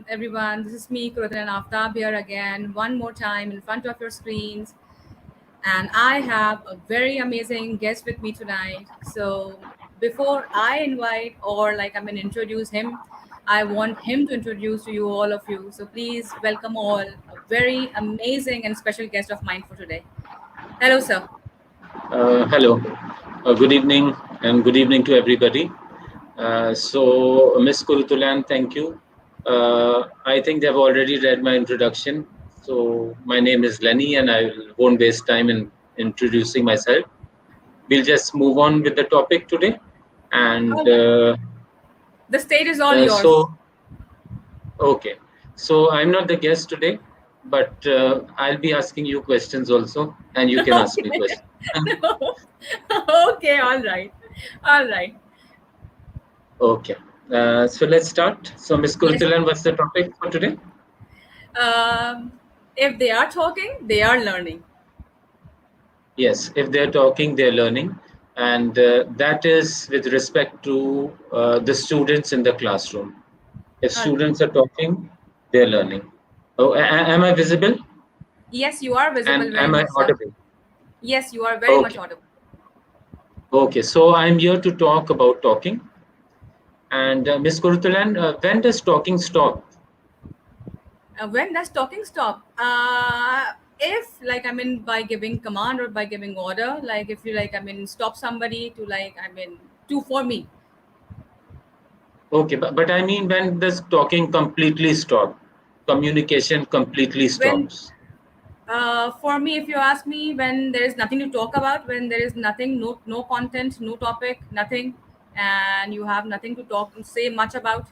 everyone. This is me, Kurutan and Aftab, here again, one more time in front of your screens. And I have a very amazing guest with me tonight. So, before I invite or introduce him, I want him to introduce to you, all of you. So, please welcome all a very amazing and special guest of mine for today. Hello, sir. Hello, good evening, and good evening to everybody. Miss Kurutulan, thank you. I think they've already read my introduction. So, my name is Lenny, and I won't waste time in introducing myself. We'll just move on with the topic today. And All right. The stage is all yours. Okay. So, I'm not the guest today, but I'll be asking you questions also, and you can ask me Okay. questions. No. Okay, all right. All right. Okay. So let's start. So, Miss Yes. Kurtulan, what's the topic for today? Um, if they are talking, they are learning. Yes, if they're talking, they're learning. And that is with respect to the students in the classroom. If All right. students are talking, they're learning. Oh, am I visible? Yes, you are visible And very am I much, sir. audible? Yes, you are very much Okay. audible. Okay. So I'm here to talk about talking. And Miss Kurtulan, when does talking stop? When does talking stop? If by giving command or by giving order, like if you stop somebody to to for me. Okay. But I mean, when does talking completely stop? Communication completely When stops. for me, if you ask me, when there is nothing to talk about, when there is nothing, no content, no topic, nothing, and you have nothing to talk say much about.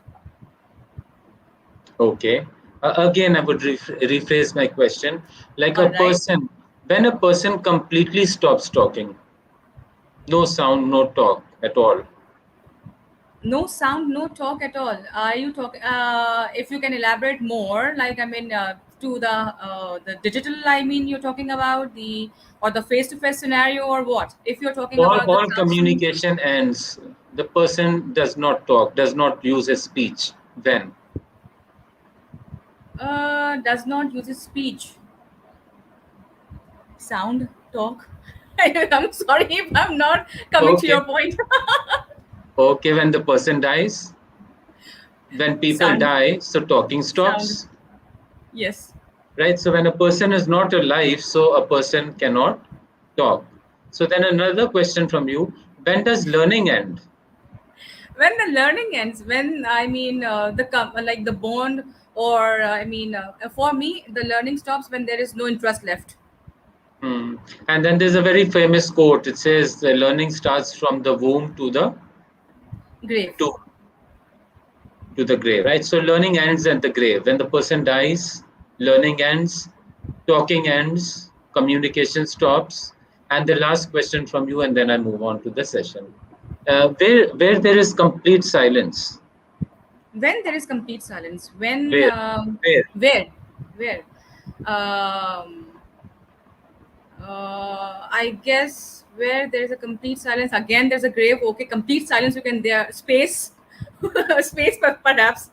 Okay. Again, I would rephrase my question. Like All a right. person, when a person completely stops talking, no sound, no talk at all. No sound, no talk at all. Are you talking? If you can elaborate more, to the digital. I mean, you're talking about the or the face-to-face scenario or what? If you're talking about the All classroom, communication ends. The person does not talk, does not use his speech. When? does not use his speech, sound, talk. I'm sorry if I'm not coming to Okay. your point. Okay, when the person dies, when people Sound, die, so talking sound. stops, Yes. right? So when a person is not alive, so a person cannot talk. So then another question from you, when does learning end? When the learning ends, when the bond, or for me the learning stops when there is no interest left. Hmm. And then there's a very famous quote. It says the learning starts from the womb Grave. to to the grave, right? So learning ends at the grave. When the person dies, learning ends, talking ends, communication stops. And the last question from you, and then I move on to the session. Where there is complete silence, When there is complete silence, when where where where um I guess where there is a complete silence, again there's a grave. Okay, complete silence, you can there space. Space, perhaps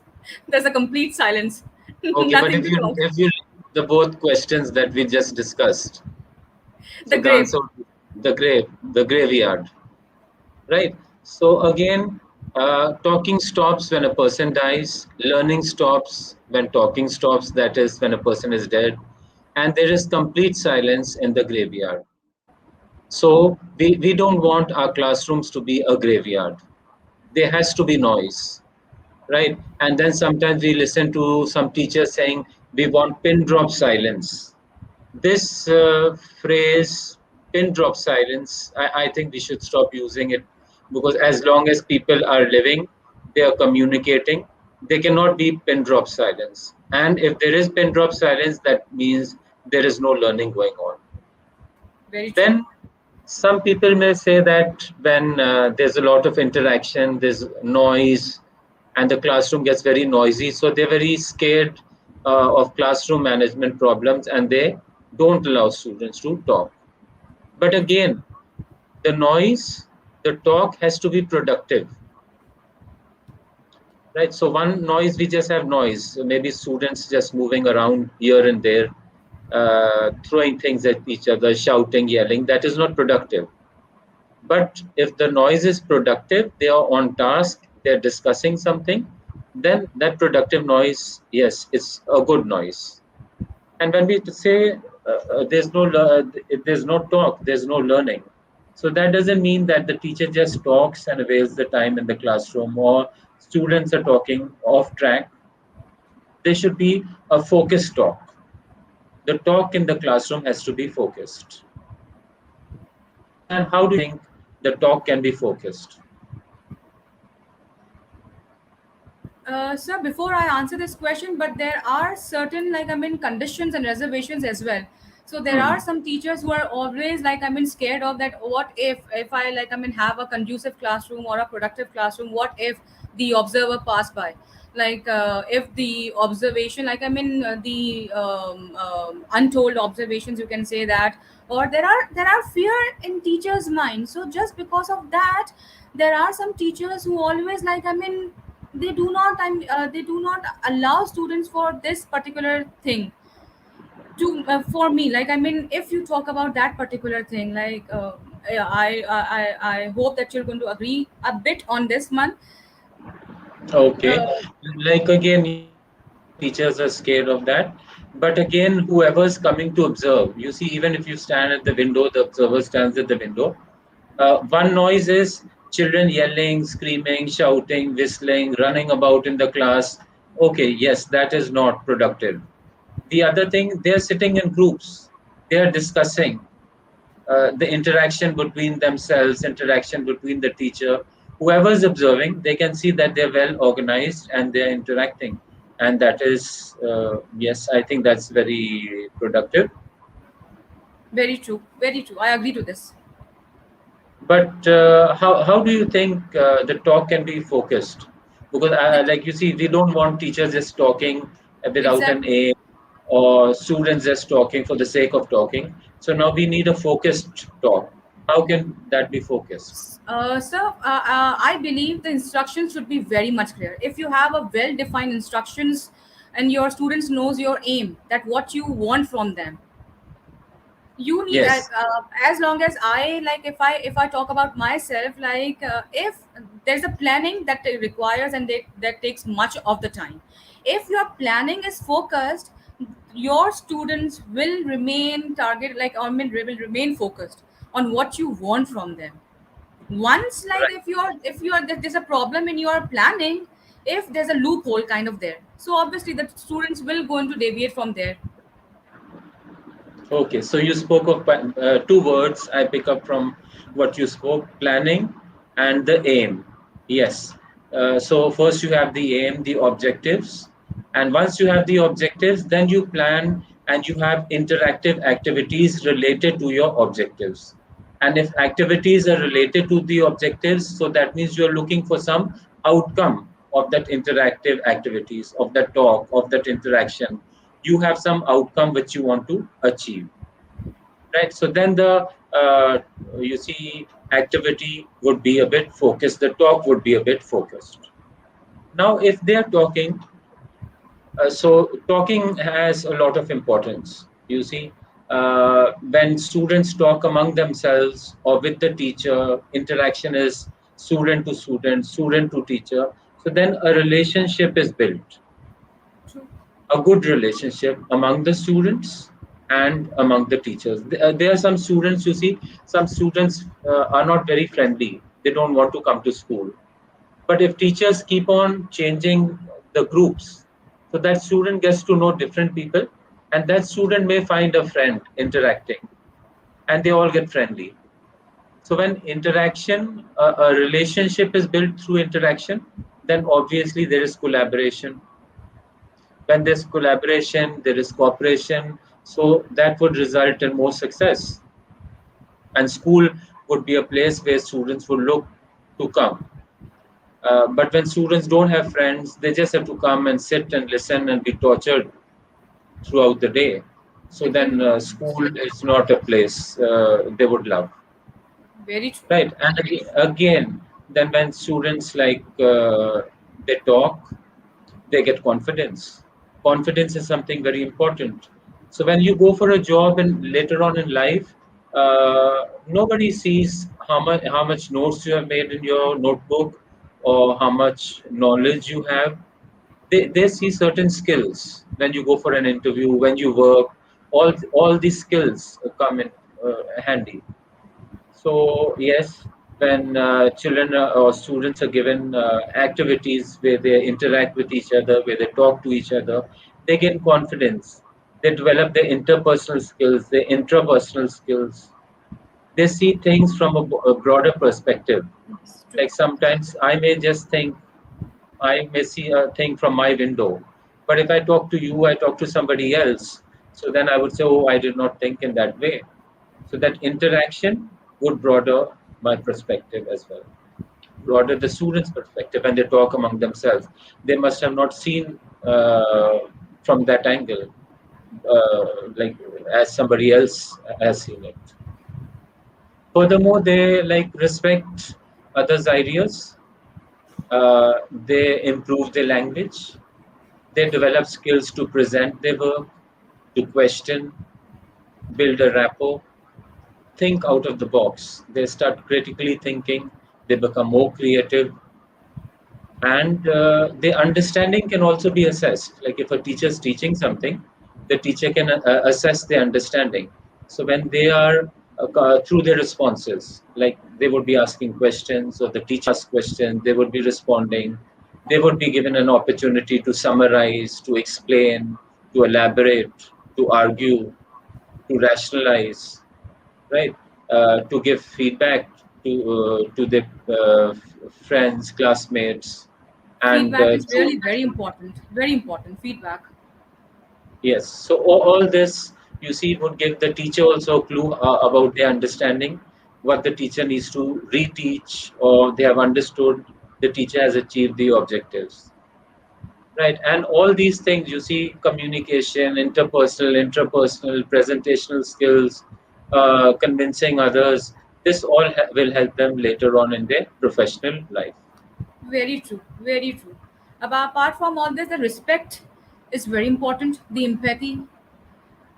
there's a complete silence. Okay, but Nothing to talk. if you the both questions that we just discussed, The so the grave. answer would be the graveyard. Right. So again, talking stops when a person dies, learning stops when talking stops, that is, when a person is dead, and there is complete silence in the graveyard. So we don't want our classrooms to be a graveyard. There has to be noise, right? And then sometimes we listen to some teachers saying we want pin drop silence. This phrase, pin drop silence, I think we should stop using it, because as long as people are living, they are communicating, they cannot be pin drop silence. And if there is pin drop silence, that means there is no learning going on. Very true. Then some people may say that when there's a lot of interaction, there's noise, and the classroom gets very noisy, so they're very scared of classroom management problems, and they don't allow students to talk. But again, the noise, the talk has to be productive. right? So one noise, we just have noise. So maybe students just moving around here and there, throwing things at each other, shouting, yelling. That is not productive. But if the noise is productive, they are on task, they're discussing something, then that productive noise, yes, it's a good noise. And when we say if there's no talk, there's no learning. So that doesn't mean that the teacher just talks and wastes the time in the classroom, or students are talking off track. There should be a focused talk. The talk in the classroom has to be focused. And how do you think the talk can be focused? Sir, before I answer this question, but there are certain, like, I mean, conditions and reservations as well. So there Hmm. are some teachers who are always, like, I mean, scared of that. What if I, like, I mean, have a conducive classroom or a productive classroom? What if the observer pass by? Like, if the observation, like, I mean, the untold observations, you can say that, or there are fear in teachers' mind. So just because of that, there are some teachers who always, like, I mean, they do not allow students for this particular thing to for me, like, I mean, if you talk about that particular thing, like, yeah, I hope that you're going to agree a bit on this one. Okay. uh, Like again, yes, some teachers are scared of that. But again, whoever's coming to observe, you see, even if you stand at the window, the observer stands at the window. One noise is children yelling, screaming, shouting, whistling, running about in the class. Okay, yes, that is not productive. The other thing, they're sitting in groups, they're discussing the interaction between themselves, interaction between the teacher, whoever is observing, they can see that they're well organized and they're interacting. And that is, yes, I think that's very productive. Very true, very true, I agree to this. But how do you think the talk can be focused? Because, It, like you see, we don't want teachers just talking without an exactly. aim, or students just talking for the sake of talking. So now we need a focused talk. How can that be focused? I believe the instructions should be very much clear. If you have a well defined instructions and your students knows your aim, that what you want from them, you need, Yes. as long as I, like, if I talk about myself, like, if there's a planning that requires and that takes much of the time. If your planning is focused, your students will remain target, like, I mean, will remain focused on what you want from them. Once, like, Right. if you're there's a problem in your planning, if there's a loophole kind of there, so obviously the students will going to deviate from there. Okay, so you spoke of two words I pick up from what you spoke, planning and the aim. Yes. So first you have the aim, the objectives. And once you have the objectives, then you plan and you have interactive activities related to your objectives. And if activities are related to the objectives, so that means you're looking for some outcome of that interactive activities, of that talk, of that interaction. You have some outcome which you want to achieve, right? So then the you see activity would be a bit focused, the talk would be a bit focused. Now if they are talking, so talking has a lot of importance, you see. When students talk among themselves or with the teacher, interaction is student to student, student to teacher, so then a relationship is built, True. a good relationship among the students and among the teachers. There are some students, you see, some students are not very friendly. They don't want to come to school. But if teachers keep on changing the groups, so that student gets to know different people, and that student may find a friend interacting, and they all get friendly. So when interaction, a relationship is built through interaction, then obviously there is collaboration. When there's collaboration, there is cooperation. So that would result in more success. And school would be a place where students would look to come. But when students don't have friends, they just have to come and sit and listen and be tortured throughout the day. So then Exactly. school is not a place they would love. Very true. Right. And again, then when students like they talk, they get confidence. Confidence is something very important. So when you go for a job and later on in life, nobody sees how much notes you have made in your notebook or how much knowledge you have. They see certain skills when you go for an interview, when you work. All these skills come in handy. So yes, when children or students are given activities where they interact with each other, where they talk to each other, they gain confidence. They develop their interpersonal skills, their intrapersonal skills. They see things from a broader perspective. Yes, true. Like sometimes I may see a thing from my window, but if I talk to you, I talk to somebody else. So then I would say, oh, I did not think in that way. So that interaction would broaden my perspective as well, broaden the students' perspective, and they talk among themselves. They must have not seen from that angle, like as somebody else has seen it. Furthermore, they like respect others' ideas. They improve their language. They develop skills to present their work, to question, build a rapport, think out of the box. They start critically thinking, they become more creative, and the understanding can also be assessed. Like if a teacher is teaching something, the teacher can assess the understanding. So when they are through their responses, like they would be asking questions, or the teacher asks questions, they would be responding. They would be given an opportunity to summarize, to explain, to elaborate, to argue, to rationalize, right? To give feedback to the friends, classmates, and Feedback is through really very important. Very important. Feedback. yes. So all this you see would give the teacher also a clue about their understanding, what the teacher needs to reteach, or they have understood the teacher has achieved the objectives. Right, and all these things you see communication, interpersonal, intrapersonal, presentational skills, convincing others. This all will help them later on in their professional life. Very true. Very true. Apart from all this, the respect is very important. The empathy,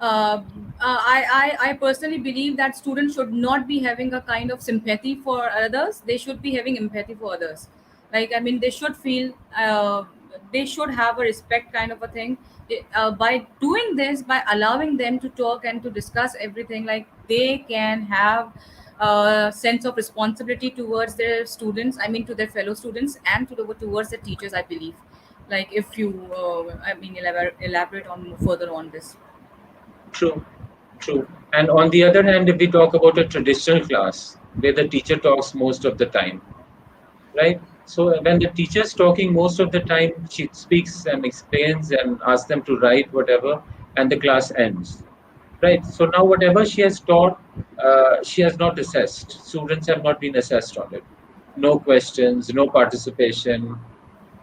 I personally believe that students should not be having a kind of sympathy for others. They should be having empathy for others. Like, I mean, they should feel, they should have a respect kind of a thing. By doing this, by allowing them to talk and to discuss everything, like they can have a sense of responsibility towards their students. I mean, to their fellow students and towards the teachers. I believe. Like, if you, I mean, elaborate on further on this. True, true. And on the other hand, if we talk about a traditional class where the teacher talks most of the time, right? So when the teacher is talking most of the time, she speaks and explains and asks them to write whatever, and the class ends. Right. So now whatever she has taught, she has not assessed. Students have not been assessed on it. No questions, no participation.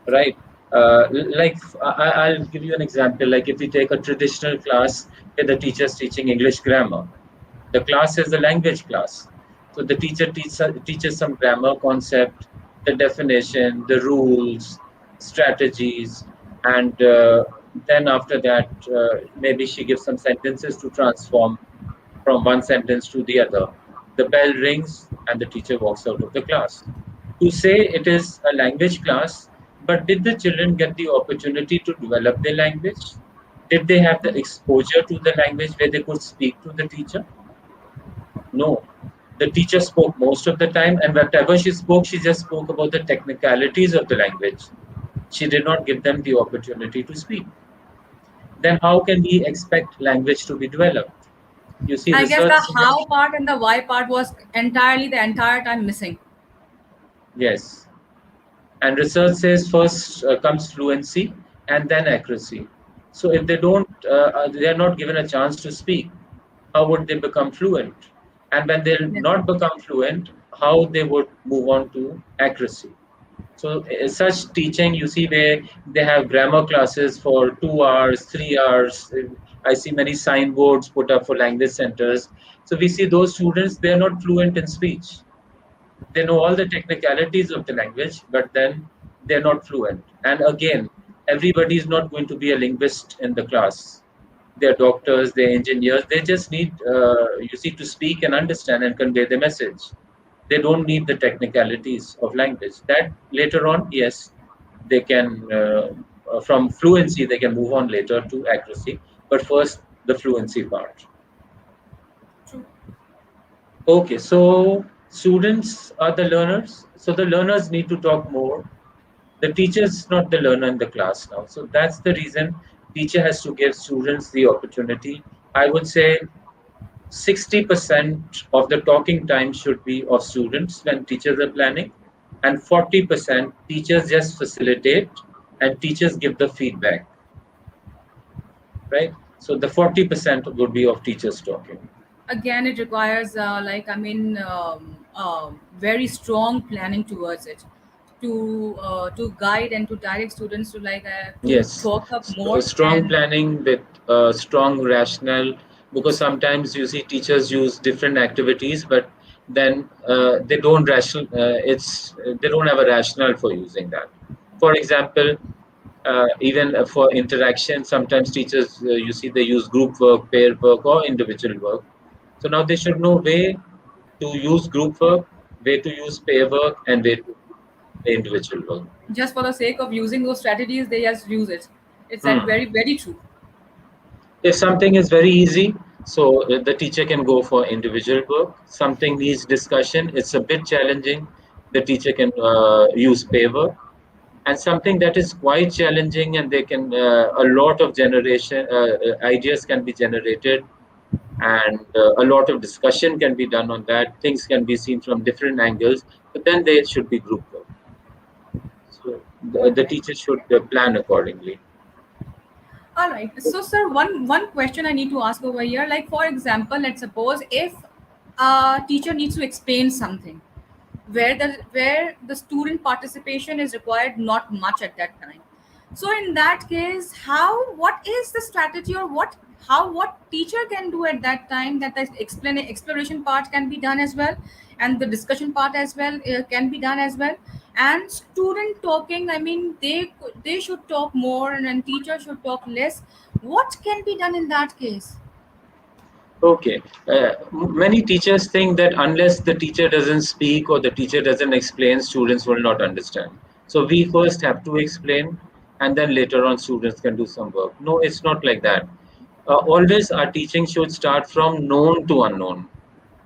Right. Like I'll give you an example. Like if we take a traditional class where the teacher is teaching English grammar, the class is a language class. So the teaches some grammar concept, the definition, the rules, strategies, and then after that, maybe she gives some sentences to transform from one sentence to the other. The bell rings and the teacher walks out of the class. To say it is a language class, but did the children get the opportunity to develop their language? Did they have the exposure to the language where they could speak to the teacher? No. The teacher spoke most of the time, and whatever she spoke, she just spoke about the technicalities of the language. She did not give them the opportunity to speak. Then, how can we expect language to be developed? You see, I guess research the how says, part and the why part was entirely the entire time missing. yes. And research says first comes fluency and then accuracy. So, if they are not given a chance to speak, how would they become fluent? And when they'll Yes. not become fluent, how they would move on to accuracy? So such teaching, you see, where they have grammar classes for 2 hours, 3 hours. I see many signboards put up for language centers. So we see those students, they are not fluent in speech. They know all the technicalities of the language, but then they're not fluent. And again, everybody is not going to be a linguist in the class. They're doctors, they're engineers. They just need, you see, to speak and understand and convey the message. They don't need the technicalities of language. That later on, yes, they can, from fluency, they can move on later to accuracy. But first, the fluency part. True. Okay, so students are the learners. So the learners need to talk more. The teacher is not the learner in the class now. So that's the reason teacher has to give students the opportunity. I would say 60% of the talking time should be of students when teachers are planning, and 40% teachers just facilitate and teachers give the feedback, right? So the 40% would be of teachers talking. Again, it requires very strong planning towards it, to guide and to direct students to to Yes, talk up more. strong And planning with strong rationale, because sometimes you see teachers use different activities, but then they don't rational. They don't have a rationale for using that. For example, even for interaction, sometimes teachers you see they use group work, pair work, or individual work. So now they should know way to use group work, way to use pair work, and way to use the individual work. just for the sake of using those strategies, they just use it. It's that Hmm. very, very true. If something is very easy, so the teacher can go for individual work. Something needs discussion, it's a bit challenging, the teacher can use pair work. And something that is quite challenging and they can, a lot of generation, ideas can be generated, and a lot of discussion can be done on that. Things can be seen from different angles, but then there should be group work. So the Okay. teacher should plan accordingly. All right. So, sir, one question I need to ask over here. Like, for example, let's suppose if a teacher needs to explain something, where the student participation is required not much at that time. So in that case, how what is the strategy, or what teacher can do at that time, that the exploration part can be done as well, and the discussion part as well can be done as well, and student talking, I mean, they should talk more, and then teacher should talk less. What can be done in that case? Okay. Many teachers think that unless the teacher doesn't speak or the teacher doesn't explain, students will not understand. So we first have to explain, and then later on, students can do some work. No, it's not like that. Always our teaching should start from known to unknown.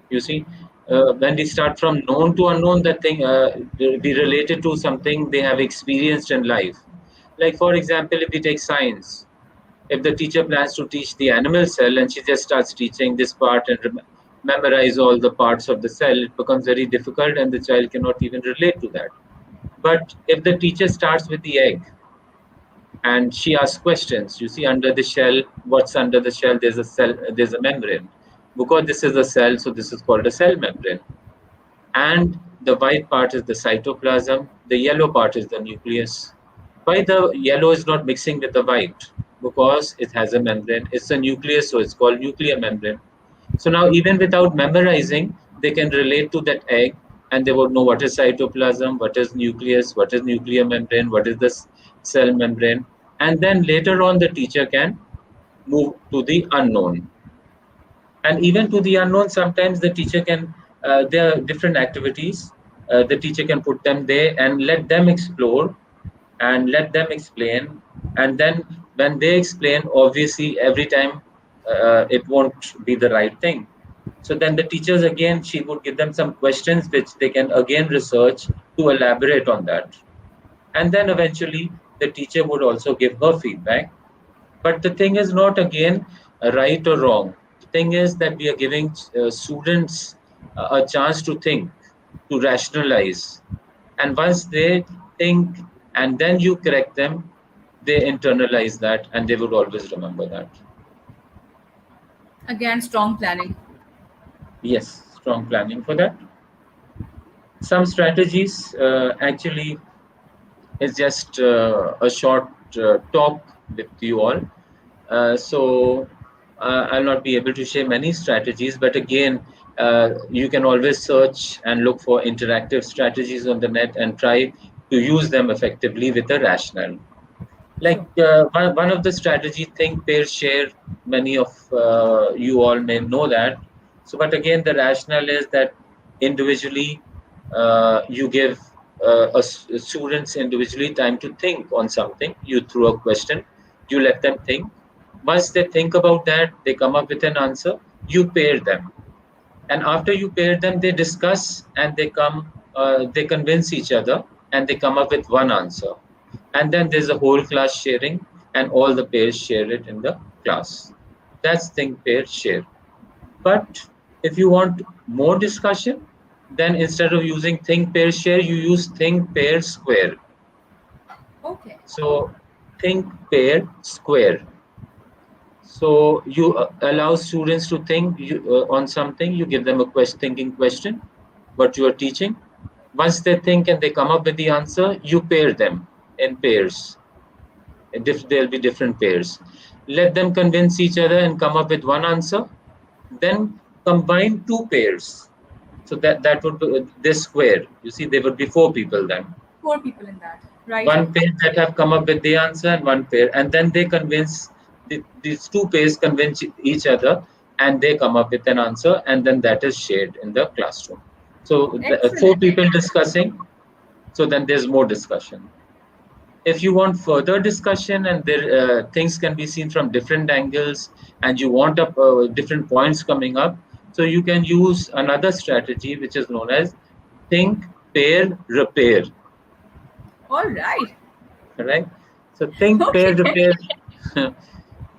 You see, when we start from known to unknown, that thing be related to something they have experienced in life. Like, for example, if we take science, if the teacher plans to teach the animal cell and she just starts teaching this part and memorize all the parts of the cell, it becomes very difficult and the child cannot even relate to that. But if the teacher starts with the egg and she asks questions, you see, under the shell, what's under the shell? There's a cell, there's a membrane. Because this is a cell, so this is called a cell membrane. And the white part is the cytoplasm, the yellow part is the nucleus. Why the yellow is not mixing with the white? Because it has a membrane. It's a nucleus, so it's called nuclear membrane. So now, even without memorizing, they can relate to that egg, and they would know what is cytoplasm, what is nucleus, what is nuclear membrane, what is the cell membrane. And then later on, the teacher can move to the unknown. And even to the unknown, sometimes the teacher can, there are different activities. The teacher can put them there and let them explore and let them explain. And then when they explain, obviously every time it won't be the right thing. So then the teachers again, she would give them some questions which they can again research to elaborate on that. And then eventually the teacher would also give her feedback. But the thing is not again right or wrong. The thing is that we are giving students a chance to think, to rationalize. And once they think and then you correct them, they internalize that and they would always remember that. Again, strong planning. Yes, strong planning for that. Some strategies actually is just a short talk with you all. So I'll not be able to share many strategies, but again, you can always search and look for interactive strategies on the net and try to use them effectively with a rationale. Like Sure. one of the strategy, think pair share, many of you all may know that. So but again the rationale is that individually you give students individually time to think on something. You throw a question, you let them think. Once they think about that, they come up with an answer. You pair them, and after you pair them, they discuss and they convince each other, and they come up with one answer. And then there's a whole class sharing, and all the pairs share it in the class. That's think pair share. But if you want more discussion, then instead of using think pair share, you use think pair square. Okay. So think pair square. So you allow students to think on something. You give them a thinking question, what you are teaching. Once they think and they come up with the answer, you pair them in pairs. There'll be different pairs. Let them convince each other and come up with one answer. Then combine two pairs. So that would be this square. You see, there would be four people then. Four people in that, right? One pair that have come up with the answer, and one pair, and then they convince these two pairs convince each other, and they come up with an answer, and then that is shared in the classroom. So four Excellent. people discussing, so then there's more discussion. If you want further discussion and there things can be seen from different angles, and you want different points coming up, so you can use another strategy which is known as think pair repair. All right. Right. So think pair Okay. repair.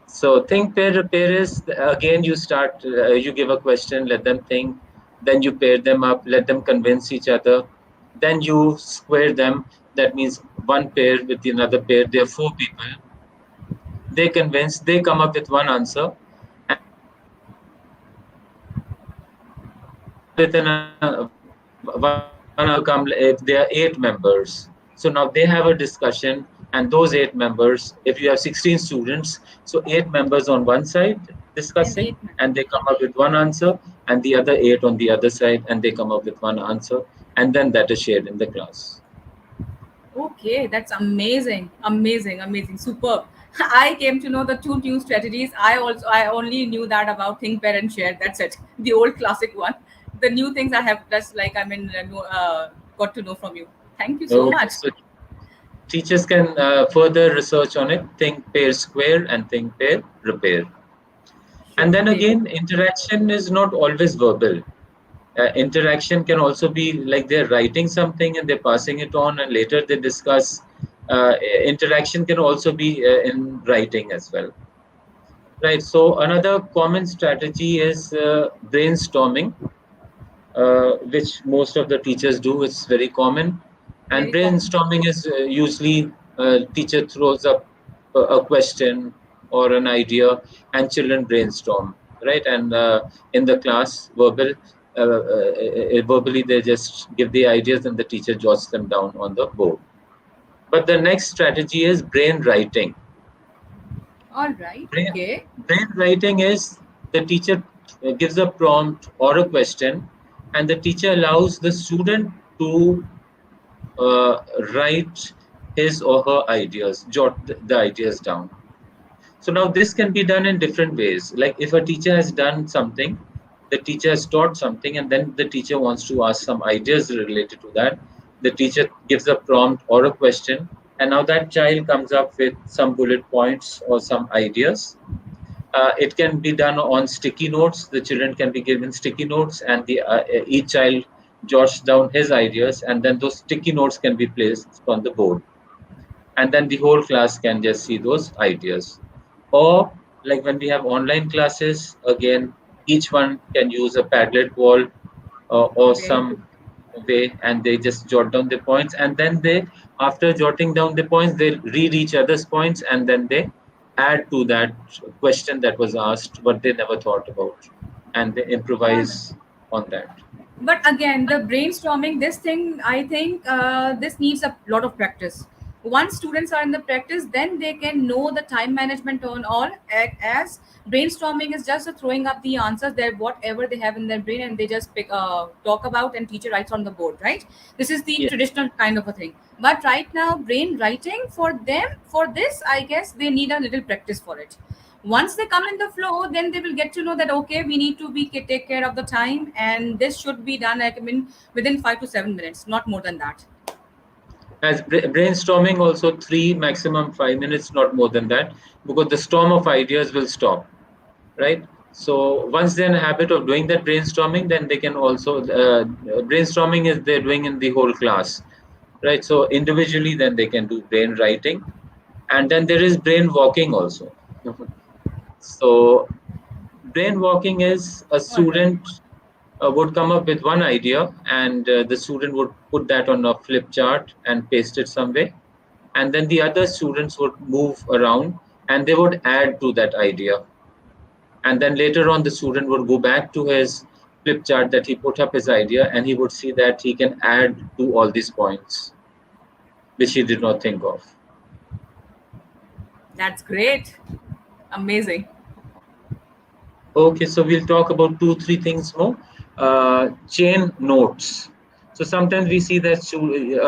So think pair repair is again you start you give a question, let them think, then you pair them up, let them convince each other, then you square them. That means one pair with the another pair. There are four people. They convince, they come up with one answer, and then they one other come if there are eight members. So now they have a discussion, and those eight members, if you have 16 students, so eight members on one side discussing, and they And come eight up with one members. answer, and the other eight on the other side, and they come up with one answer, and then that is shared in the class. Okay, that's amazing, amazing, amazing, superb. I came to know the two new strategies. I only knew that about think, pair, and share. That's it. The old classic one. The new things I have just like got to know from you. Thank you so Okay, much. so teachers can further research on it, think pair square and think pair repair. And Sure, then they will. again, interaction is not always verbal. Interaction can also be like they're writing something and they're passing it on, and later they discuss. Interaction can also be in writing as well. Right. So another common strategy is brainstorming, which most of the teachers do. It's very common. And Very common. brainstorming is usually teacher throws up a question or an idea, and children brainstorm, right? And in the class, verbally they just give the ideas, and the teacher jots them down on the board. But the next strategy is brain writing. All right. Brain, Okay. brain writing is the teacher gives a prompt or a question, and the teacher allows the student to uh, write his or her ideas, jot the ideas down. So now this can be done in different ways. Like if a teacher has done something, the teacher has taught something, and then the teacher wants to ask some ideas related to that. The teacher gives a prompt or a question, and now that child comes up with some bullet points or some ideas. It can be done on sticky notes. The children can be given sticky notes, and each child jots down his ideas, and then those sticky notes can be placed on the board, and then the whole class can just see those ideas. Or like when we have online classes, again, each one can use a Padlet wall or Very some good. way, and they just jot down the points, and then they, after jotting down the points, they read each other's points, and then they add to that question that was asked what they never thought about, and they All right. improvise on that. But again, the brainstorming, this thing, I think this needs a lot of practice. Once students are in the practice, then they can know the time management on all, as brainstorming is just throwing up the answers that whatever they have in their brain, and they just talk about, and teacher writes on the board, right? This is the Yes. traditional kind of a thing. But right now, brain writing for them, for this, I guess they need a little practice for it. Once they come in the flow, then they will get to know that okay, we need to be take care of the time, and this should be done, like, I mean, within 5 to 7 minutes, not more than that. As brainstorming, also 3 maximum 5 minutes, not more than that, because the storm of ideas will stop, right? So once they're in a habit of doing that brainstorming, then they can also brainstorming is they're doing in the whole class, right? So individually, then they can do brain writing, and then there is brain walking also. So brain walking is a All right. student would come up with one idea, and the student would put that on a flip chart and paste it somewhere, and then the other students would move around and they would add to that idea, and then later on the student would go back to his flip chart that he put up his idea, and he would see that he can add to all these points which he did not think of. That's great. Amazing. Okay, so we'll talk about 2 3 things more. Chain notes. So sometimes we see that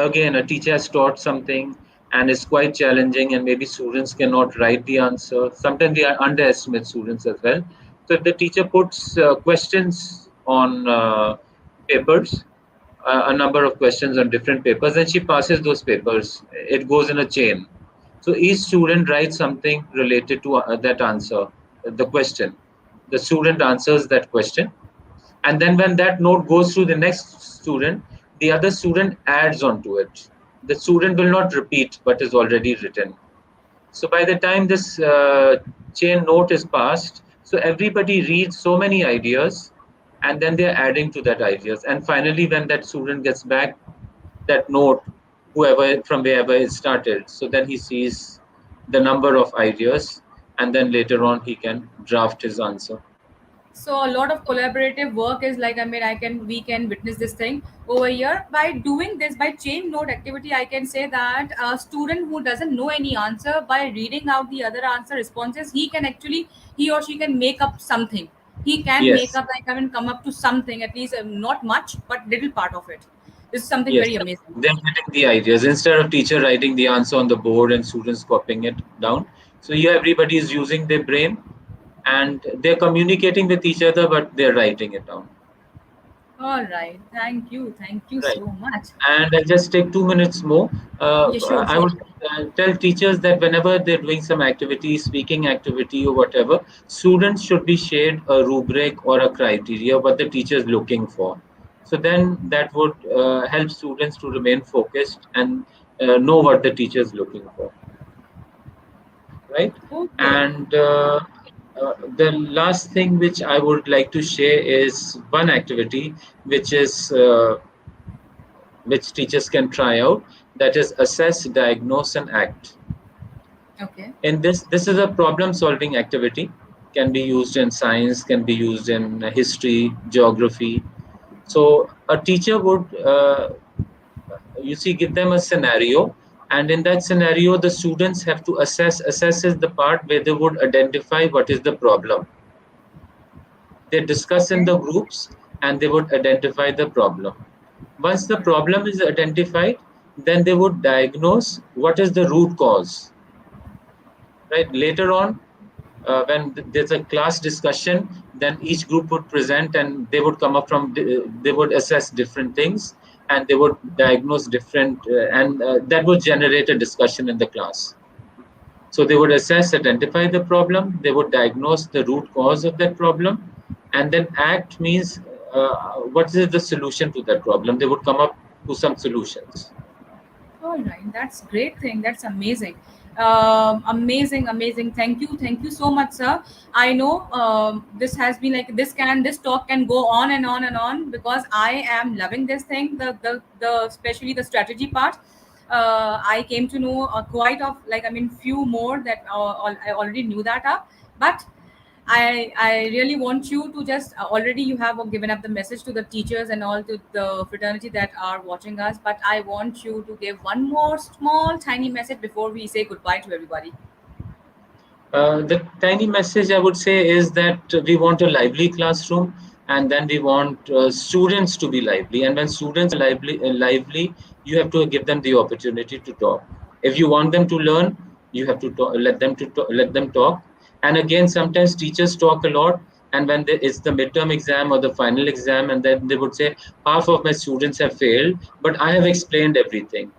again a teacher has taught something and it's quite challenging, and maybe students cannot write the answer. Sometimes we underestimate students as well. So if the teacher puts questions on papers, a number of questions on different papers, and she passes those papers. It goes in a chain. So each student writes something related to that answer, the question. The student answers that question, and then when that note goes to the next student, the other student adds on to it. The student will not repeat what is already written. So by the time this chain note is passed, so everybody reads so many ideas, and then they're adding to that ideas. And finally, when that student gets back that note, whoever from wherever it started, so then he sees the number of ideas, and then later on he can draft his answer. So a lot of collaborative work is, like, I mean, we can witness this thing over here by doing this by chain note activity. I can say that a student who doesn't know any answer, by reading out the other answer responses, he can actually, he or she can make up something. He can make Yes, up, like, I mean, come up to something, at least not much, but little part of it. This is something yes. very amazing. They're getting the ideas instead of teacher writing the answer on the board and students copying it down. So here everybody is using their brain and they're communicating with each other, but they're writing it down. All right, thank you Right. so much. And I'll just take 2 minutes more. Yeah, sure, I sure. would tell teachers that whenever they're doing some activity, speaking activity or whatever, students should be shared a rubric or a criteria what the teacher is looking for. So then that would help students to remain focused and know what the teacher is looking for, right? Okay. And the last thing which I would like to share is one activity which is which teachers can try out, that is assess, diagnose, and act. Okay. In this is a problem solving activity, can be used in science, can be used in history, geography. So a teacher would you see give them a scenario, and in that scenario the students have to assess is the part where they would identify what is the problem. They discuss in Okay. the groups and they would identify the problem. Once the problem is identified, then they would diagnose what is the root cause. Right. Later on, when there's a class discussion, then each group would present and they would come up from, they would assess different things and they would diagnose different, and that would generate a discussion in the class. So they would assess, identify the problem, they would diagnose the root cause of that problem, and then act means what is the solution to that problem. They would come up to some solutions. All right, that's great thing. That's amazing. Amazing, amazing. Thank you so much, sir. I know this has been like this talk can go on and on and on, because I am loving this thing. The especially the strategy part. I came to know quite of, like, I mean, few more that I already knew that up, but I really want you to just already you have given up the message to the teachers and all to the fraternity that are watching us, but I want you to give one more small tiny message before we say goodbye to everybody. The tiny message I would say is that we want a lively classroom, and then we want students to be lively. And when students are lively, you have to give them the opportunity to talk. If you want them to learn, you have to let them talk. And again, sometimes teachers talk a lot, and when it's the midterm exam or the final exam, and then they would say half of my students have failed, but I have explained everything,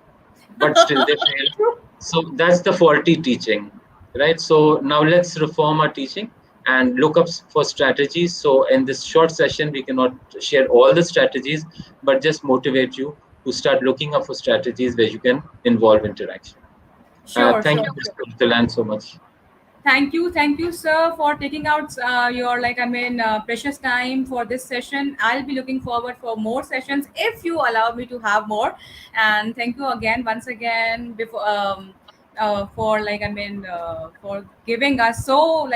but still they fail. So that's the faulty teaching, right? So now let's reform our teaching and look up for strategies. So in this short session, we cannot share all the strategies, but just motivate you to start looking up for strategies where you can involve interaction. Sure, Thank sure, you, sure. Mr. Delan, so much. Thank you, sir, for taking out your precious time for this session. I'll be looking forward for more sessions if you allow me to have more. And thank you again, once again, before for for giving us so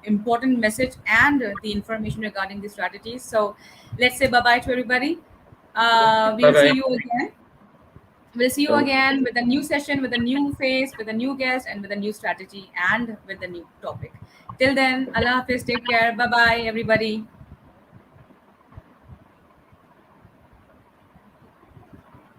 important message and the information regarding the strategies. So let's say bye bye to everybody. Bye We'll see bye. you again. We'll see you again with a new session, with a new face, with a new guest, and with a new strategy and with a new topic. Till then, Allah Hafiz, take care. Bye bye, everybody.